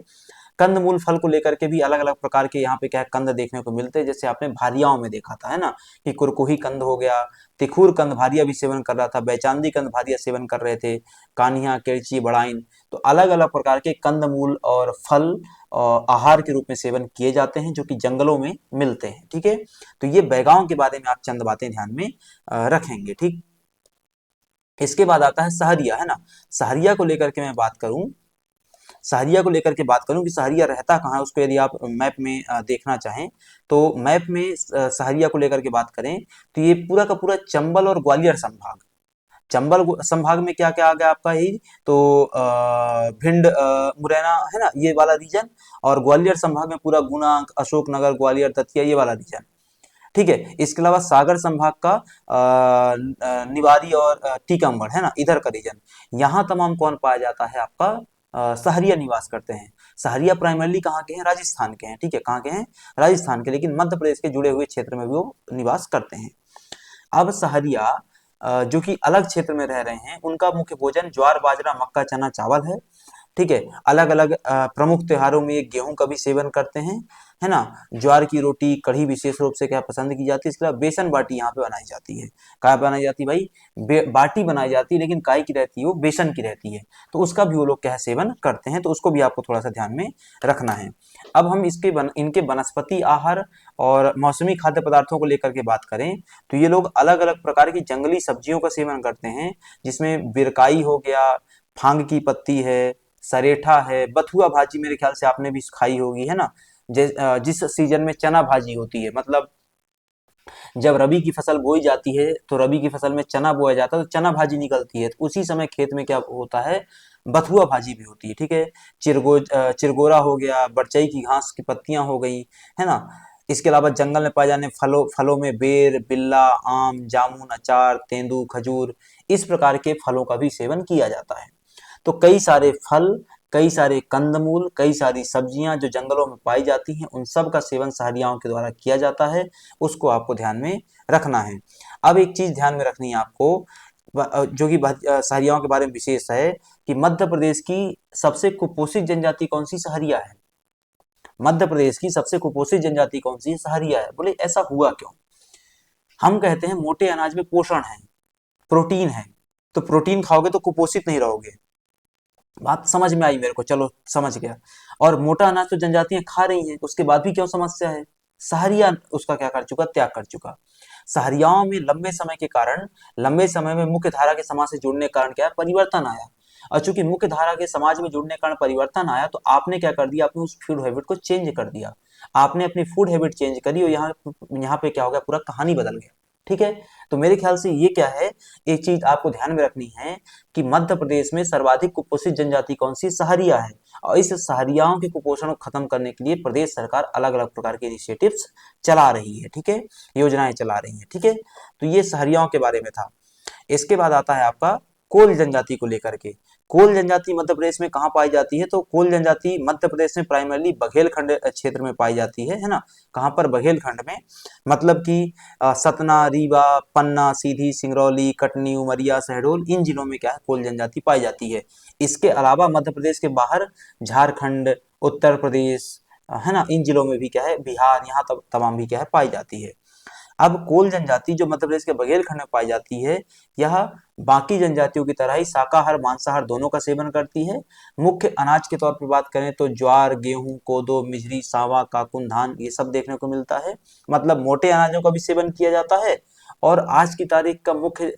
कंद मूल फल को लेकर के भी अलग अलग प्रकार के यहाँ पे क्या कंद देखने को मिलते हैं। जैसे आपने भारियाओं में देखा था, है ना, कि कुरकुही कंद हो गया, तिखुर कंद भारिया भी सेवन कर रहा था, बैचांदी कंद भारिया सेवन कर रहे थे, कान्हिया, केरची, बड़ाइन। तो अलग अलग प्रकार के कंद मूल और फल और आहार के रूप में सेवन किए जाते हैं जो कि जंगलों में मिलते हैं, ठीक है। तो ये बैगाओं के बारे में आप चंद बातें ध्यान में रखेंगे, ठीक। इसके बाद आता है सहरिया, है ना। सहरिया को लेकर के मैं बात करूं, सहरिया को लेकर के बात करूं कि सहरिया रहता कहाँ है, उसको यदि आप मैप में देखना चाहें तो मैप में सहरिया को लेकर के बात करें तो ये पूरा का पूरा चंबल और ग्वालियर संभाग, चंबल संभाग में क्या क्या आ गया आपका? ही तो भिंड, मुरैना, है ना, ये वाला रीजन। और ग्वालियर संभाग में पूरा गुना, अशोकनगर, ग्वालियर, दतिया, ये वाला रीजन, ठीक है। इसके अलावा सागर संभाग का निवारी और टीकमगढ़, है ना, इधर का रीजन। यहाँ तमाम कौन पाया जाता है? आपका सहरिया निवास करते हैं। सहरिया प्राइमरली कहाँ के हैं? राजस्थान के हैं, ठीक है, कहाँ के हैं? राजस्थान के, लेकिन मध्य प्रदेश के जुड़े हुए क्षेत्र में भी वो निवास करते हैं। अब सहरिया जो कि अलग क्षेत्र में रह रहे हैं, उनका मुख्य भोजन ज्वार बाजरा मक्का चना चावल है, ठीक है। अलग अलग प्रमुख त्योहारों में ये गेहूं का भी सेवन करते हैं, है ना। ज्वार की रोटी कढ़ी विशेष रूप से क्या पसंद की जाती है। इसके अलावा बेसन बाटी यहाँ पे बनाई जाती है। क्या बनाई जाती है भाई? बाटी बनाई जाती है, लेकिन काय की रहती है? वो बेसन की रहती है। तो उसका भी वो लोग क्या है सेवन करते हैं, तो उसको भी आपको थोड़ा सा ध्यान में रखना है। अब हम इनके वनस्पति आहार और मौसमी खाद्य पदार्थों को लेकर के बात करें, तो ये लोग अलग अलग प्रकार की जंगली सब्जियों का सेवन करते हैं, जिसमें बिरकाई हो गया, फांग की पत्ती है, सरेठा है, बथुआ भाजी मेरे ख्याल से आपने भी खाई होगी, है ना। जिस सीजन में चना भाजी होती है, मतलब जब रबी की फसल बोई जाती है, तो रबी की फसल में चना बोया जाता है, तो चना भाजी निकलती है, तो उसी समय खेत में क्या होता है? बथुआ भाजी भी होती है, ठीक है। चिरगोरा हो गया, बरचई की घास की पत्तियां हो गई, है ना। इसके अलावा जंगल में पाए जाने फलों में बेर, बिल्ला, आम, जामुन, अचार, तेंदू, खजूर, इस प्रकार के फलों का भी सेवन किया जाता है। तो कई सारे फल, कई सारे कंदमूल, कई सारी सब्जियां जो जंगलों में पाई जाती हैं, उन सब का सेवन सहरियाओं के द्वारा किया जाता है। उसको आपको ध्यान में रखना है। अब एक चीज ध्यान में रखनी है आपको, जो कि सहरियाओं के बारे में विशेष है, कि मध्य प्रदेश की सबसे कुपोषित जनजाति कौन सी? सहरिया है। मध्य प्रदेश की सबसे कुपोषित जनजाति कौन सी? सहरिया है। बोले ऐसा हुआ क्यों? हम कहते हैं मोटे अनाज में पोषण है, प्रोटीन है, तो प्रोटीन खाओगे तो कुपोषित नहीं रहोगे। बात समझ में आई मेरे को? चलो समझ गया। और मोटा अनाज तो जनजातियां खा रही हैं, उसके बाद भी क्यों समस्या है? सहरिया उसका क्या कर चुका? त्याग कर चुका। सहरियाओं में लंबे समय में मुख्य धारा के समाज से जुड़ने के कारण क्या है? परिवर्तन आया। और चूंकि मुख्य धारा के समाज में जुड़ने के कारण परिवर्तन आया, तो आपने क्या कर दिया? आपने उस फूड हैबिट को चेंज कर दिया। आपने अपनी फूड हैबिट चेंज करी, और यहाँ पे क्या हो गया? पूरा कहानी बदल गया, ठीक है। तो मेरे ख्याल से ये क्या है, एक चीज आपको ध्यान में रखनी है कि मध्य प्रदेश में सर्वाधिक कुपोषित जनजाति कौन सी? सहरिया है। और इस सहरियाओं के कुपोषण को खत्म करने के लिए प्रदेश सरकार अलग अलग प्रकार के इनिशिएटिव्स चला रही है, ठीक है, योजनाएं चला रही है, ठीक है। तो ये सहरियाओं के बारे में था। इसके बाद आता है आपका कोल जनजाति को लेकर के। कोल जनजाति मध्य प्रदेश में कहाँ पाई जाती है? तो कोल जनजाति मध्य प्रदेश में प्राइमरली बघेलखंड क्षेत्र में पाई जाती है ना। कहाँ पर? बघेलखंड में। मतलब कि सतना, रीवा, पन्ना, सीधी, सिंगरौली, कटनी, उमरिया, शहडोल, इन जिलों में क्या है? कोल जनजाति पाई जाती है। इसके अलावा मध्य प्रदेश के बाहर झारखंड, उत्तर प्रदेश, है ना, इन जिलों में भी क्या है? बिहार, यहाँ तमाम भी क्या है? पाई जाती है। अब कोल जनजाति जो मध्य प्रदेश के बघेलखंड में पाई जाती है, यह बाकी जनजातियों की तरह ही शाकाहार मांसाहार दोनों का सेवन करती है। मुख्य अनाज के तौर पर बात करें तो ज्वार, गेहूं, कोदो, मिजरी, सावा, काकुन, धान, ये सब देखने को मिलता है। मतलब मोटे अनाजों का भी सेवन किया जाता है। और आज की तारीख का मुख्य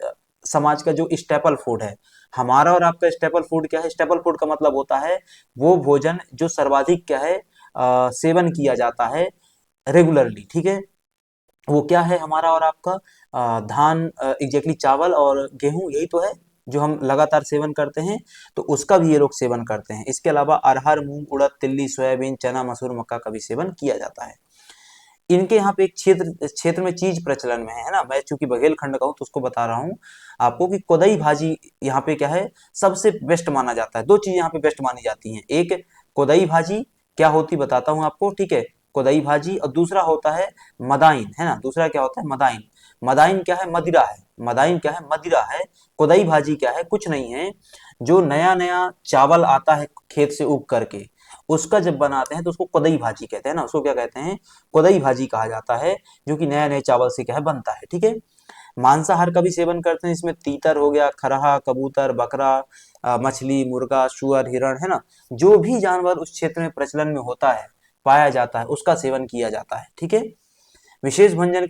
समाज का जो स्टेपल फूड है, हमारा और आपका स्टेपल फूड क्या है? स्टेपल फूड का मतलब होता है वो भोजन जो सर्वाधिक क्या है सेवन किया जाता है रेगुलरली, ठीक है। वो क्या है हमारा और आपका? धान, एग्जैक्टली चावल और गेहूं, यही तो है जो हम लगातार सेवन करते हैं। तो उसका भी ये लोग सेवन करते हैं। इसके अलावा अरहर, मूंग, उड़द, तिल्ली, सोयाबीन, चना, मसूर, मक्का का भी सेवन किया जाता है। इनके यहाँ पे एक क्षेत्र क्षेत्र में चीज प्रचलन में है ना। मैं चूंकि बघेलखंड का हूँ तो उसको बता रहा हूँ आपको कि कोदई भाजी यहाँ पे क्या है? सबसे बेस्ट माना जाता है। दो चीज यहाँ पे बेस्ट मानी जाती हैं। एक कोदई भाजी क्या होती बताता हूँ आपको, ठीक है, कोदई भाजी। और दूसरा होता है मदाइन, है ना। दूसरा क्या होता है? मदाइन। मदाइन क्या है? मदिरा है। मदाइन क्या है? मदिरा है। कोदई भाजी क्या है? कुछ नहीं है, जो नया नया चावल आता है खेत से उग करके, उसका जब बनाते हैं तो उसको कोदई भाजी कहते हैं ना। उसको क्या कहते हैं? कोदई भाजी कहा जाता है, जो कि नए नए चावल से क्या है बनता है, ठीक है। मांसाहार का भी सेवन करते हैं। इसमें तीतर हो गया, खरहा, कबूतर, बकरा, मछली, मुर्गा, सुअर, हिरण, है ना, जो भी जानवर उस क्षेत्र में प्रचलन में होता है, पाया जाता है, उसका सेवन किया जाता है, ठीक है। विशेष व्यंजन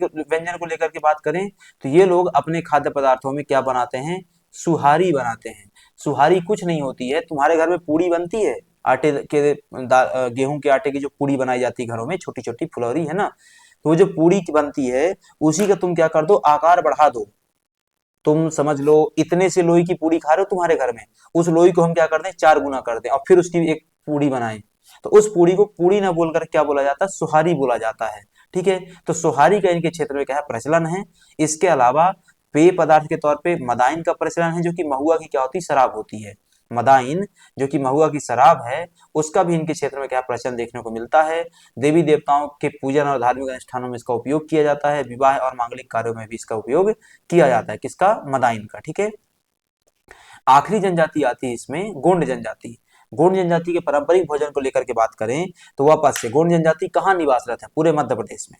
को लेकर के बात करें तो ये लोग अपने खाद्य पदार्थों में क्या बनाते हैं? सुहारी बनाते हैं। सुहारी कुछ नहीं होती है, तुम्हारे घर में पूड़ी बनती है आटे के गेहूं के आटे की जो पूड़ी बनाई जाती है घरों में, छोटी छोटी फुलौरी, है ना। तो वो जो पूड़ी बनती है, उसी का तुम क्या कर दो? आकार बढ़ा दो। तुम समझ लो इतने से लोई की पूड़ी खा रहे हो तुम्हारे घर में, उस लोई को हम क्या करते हैं? 4 गुना कर दें, और फिर उसकी एक पूड़ी बनाएं। तो उस पूड़ी को पूड़ी ना बोलकर क्या बोला जाता है? सुहारी बोला जाता है, ठीक है। तो सुहारी का इनके क्षेत्र में क्या है? प्रचलन है। इसके अलावा पेय पदार्थ के तौर पे मदाइन का प्रचलन है, जो कि महुआ की क्या होती है? शराब होती है। मदाइन जो कि महुआ की शराब है, उसका भी इनके क्षेत्र में क्या प्रचलन देखने को मिलता है। देवी देवताओं के पूजन और धार्मिक अनुष्ठानों में इसका उपयोग किया जाता है। विवाह और मांगलिक कार्यों में भी इसका उपयोग किया जाता है, किसका, मदाइन का। ठीक है, आखिरी जनजाति आती है इसमें गोंड जनजाति। गोंड जनजाति के पारंपरिक भोजन को लेकर के बात करें तो वापस से गोंड जनजाति कहाँ निवासरत है, पूरे मध्य प्रदेश में।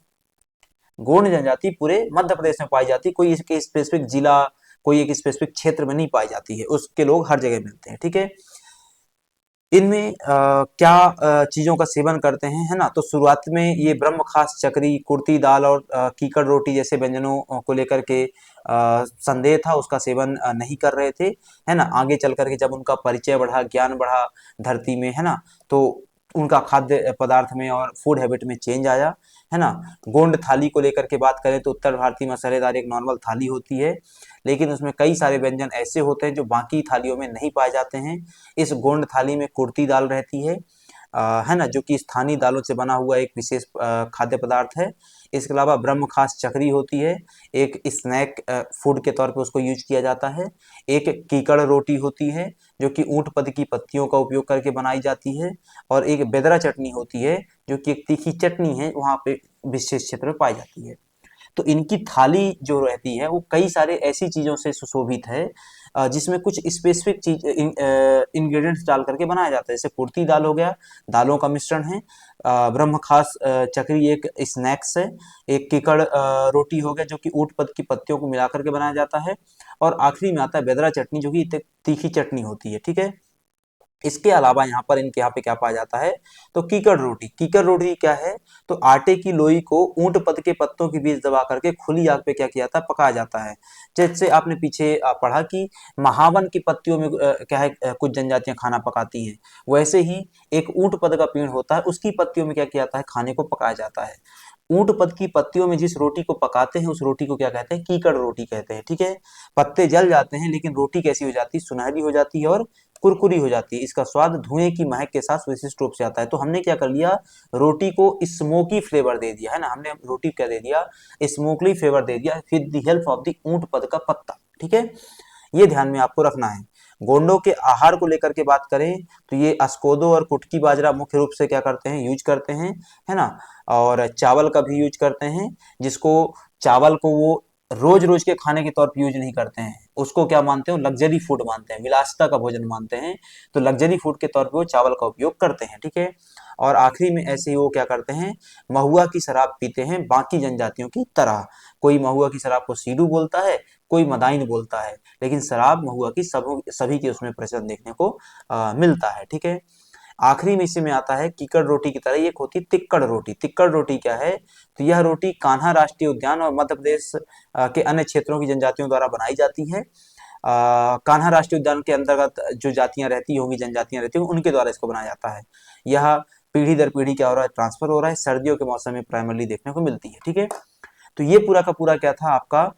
गोंड जनजाति पूरे मध्य प्रदेश में पाई जाती है, कोई इसके स्पेसिफिक जिला, कोई एक स्पेसिफिक क्षेत्र में नहीं पाई जाती है, उसके लोग हर जगह मिलते हैं। ठीक है, इनमें क्या चीजों का सेवन करते हैं, है ना। तो शुरुआत में ये ब्रह्म खास, चकरी, कुर्ती दाल और कीकड़ रोटी जैसे व्यंजनों को लेकर के संदेह था, उसका सेवन नहीं कर रहे थे, है ना। आगे चल करके जब उनका परिचय बढ़ा, ज्ञान बढ़ा धरती में, है ना, तो उनका खाद्य पदार्थ में और फूड हैबिट में चेंज आया, है ना। गोंड थाली को लेकर के बात करें तो उत्तर भारतीय मसालेदार एक नॉर्मल थाली होती है, लेकिन उसमें कई सारे व्यंजन ऐसे होते हैं जो बाकी थालियों में नहीं पाए जाते हैं। इस गोंड थाली में कुर्ती दाल रहती है ना, जो कि स्थानीय दालों से बना हुआ एक विशेष खाद्य पदार्थ है। इसके अलावा ब्रह्म खास चकरी होती है, एक स्नैक फूड के तौर पे उसको यूज किया जाता है। एक कीकड़ रोटी होती है जो कि ऊंट पद की पत्तियों का उपयोग करके बनाई जाती है। और एक बेदरा चटनी होती है जो कि एक तीखी चटनी है, वहाँ पे विशेष क्षेत्र में पाई जाती है। तो इनकी थाली जो रहती है वो कई सारे ऐसी चीजों से सुशोभित है जिसमें कुछ स्पेसिफिक चीज इंग्रेडिएंट्स डाल करके बनाया जाता है। जैसे कुर्ती दाल हो गया, दालों का मिश्रण है। ब्रह्म खास चकरी एक स्नैक्स है। एक कीकड़ रोटी हो गया जो कि ऊंट पद की पत्तियों को मिला करके बनाया जाता है। और आखिरी में आता है बेदरा चटनी जो कि तीखी चटनी होती है। ठीक है, इसके अलावा यहाँ पर इनके यहाँ पे क्या पाया जाता है, तो कीकड़ रोटी। कीकड़ रोटी क्या है, तो आटे की लोई को ऊंट पद के पत्तों के बीच दबा करके खुली आग पे क्या किया जाता है, पकाया जाता है। जैसे आपने पीछे पढ़ा कि महावन की पत्तियों में क्या है, कुछ जनजातियां खाना पकाती हैं, वैसे ही एक ऊंट पद का पेड़ होता है, उसकी पत्तियों में क्या किया जाता है, खाने को पकाया जाता है। ऊंट पद की पत्तियों में जिस रोटी को पकाते हैं उस रोटी को क्या कहते हैं, कीकड़ रोटी कहते हैं। ठीक है, पत्ते जल जाते हैं लेकिन रोटी कैसी हो जाती है, सुनहरी हो जाती है और कुरकुरी हो जाती है। इसका स्वाद धुएं की महक के साथ विशिष्ट रूप से आता है। तो हमने क्या कर लिया, रोटी को स्मोकी फ्लेवर दे दिया, है ना। हमने रोटी क्या दे दिया, स्मोकली फ्लेवर दे दिया with the help of the ऊंट पद का पत्ता। ठीक है, ये ध्यान में आपको रखना है। गोंडों के आहार को लेकर के बात करें तो ये अस्कोदो और कुटकी बाजरा मुख्य रूप से क्या करते हैं, यूज करते हैं, है ना। और चावल का भी यूज करते हैं, जिसको चावल को वो रोज रोज के खाने के तौर पर यूज नहीं करते हैं, उसको क्या मानते हैं, लग्जरी फूड मानते हैं, विलासिता का भोजन मानते हैं। तो लग्जरी फूड के तौर पे वो चावल का उपयोग करते हैं। ठीक है, और आखिरी में ऐसे ही वो क्या करते हैं, महुआ की शराब पीते हैं बाकी जनजातियों की तरह। कोई महुआ की शराब को सीडू बोलता है, कोई मदाइन बोलता है, लेकिन शराब महुआ की सभी के उसमें प्रचलन देखने को मिलता है। ठीक है, आखिरी में इसी में आता है कीकड़ रोटी की तरह एक होती है तिक्कड़ रोटी। तिक्कड़ रोटी क्या है, तो यह रोटी कान्हा राष्ट्रीय उद्यान और मध्य प्रदेश के अन्य क्षेत्रों की जनजातियों द्वारा बनाई जाती है। कान्हा राष्ट्रीय उद्यान के अंतर्गत जो जातियां रहती होंगी, जनजातियां रहती होंगी, उनके द्वारा इसको बनाया जाता है। यह पीढ़ी दर पीढ़ी क्या हो रहा है, ट्रांसफर हो रहा है, सर्दियों के मौसम में प्राइमरली देखने को मिलती है। ठीक है, तो ये पूरा का पूरा क्या था, आपका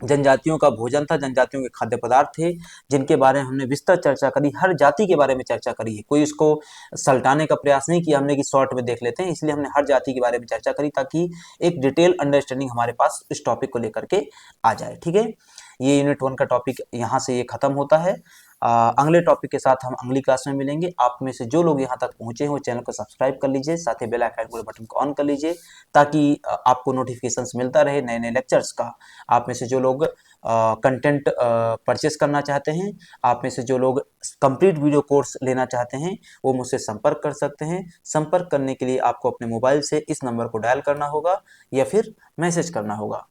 जनजातियों का भोजन था, जनजातियों के खाद्य पदार्थ थे, जिनके बारे में हमने विस्तृत चर्चा करी, हर जाति के बारे में चर्चा करी है। कोई इसको सल्टाने का प्रयास नहीं किया हमने कि शॉर्ट में देख लेते हैं, इसलिए हमने हर जाति के बारे में चर्चा करी ताकि एक डिटेल अंडरस्टैंडिंग हमारे पास इस टॉपिक को लेकर के आ जाए। ठीक है, ये यूनिट 1 का टॉपिक यहाँ से ये खत्म होता है। अगले टॉपिक के साथ हम अगली क्लास में मिलेंगे। आप में से जो लोग यहाँ तक पहुंचे हैं वो चैनल को सब्सक्राइब कर लीजिए, साथ ही बेल आइकन बटन को ऑन कर लीजिए ताकि आपको नोटिफिकेशंस मिलता रहे नए नए लेक्चर्स का। आप में से जो लोग कंटेंट परचेस करना चाहते हैं, आप में से जो लोग कंप्लीट वीडियो कोर्स लेना चाहते हैं, वो मुझसे संपर्क कर सकते हैं। संपर्क करने के लिए आपको अपने मोबाइल से इस नंबर को डायल करना होगा या फिर मैसेज करना होगा।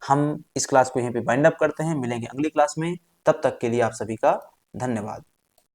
हम इस क्लास को यहीं पे वाइंड अप करते हैं, मिलेंगे अगली क्लास में। तब तक के लिए आप सभी का धन्यवाद।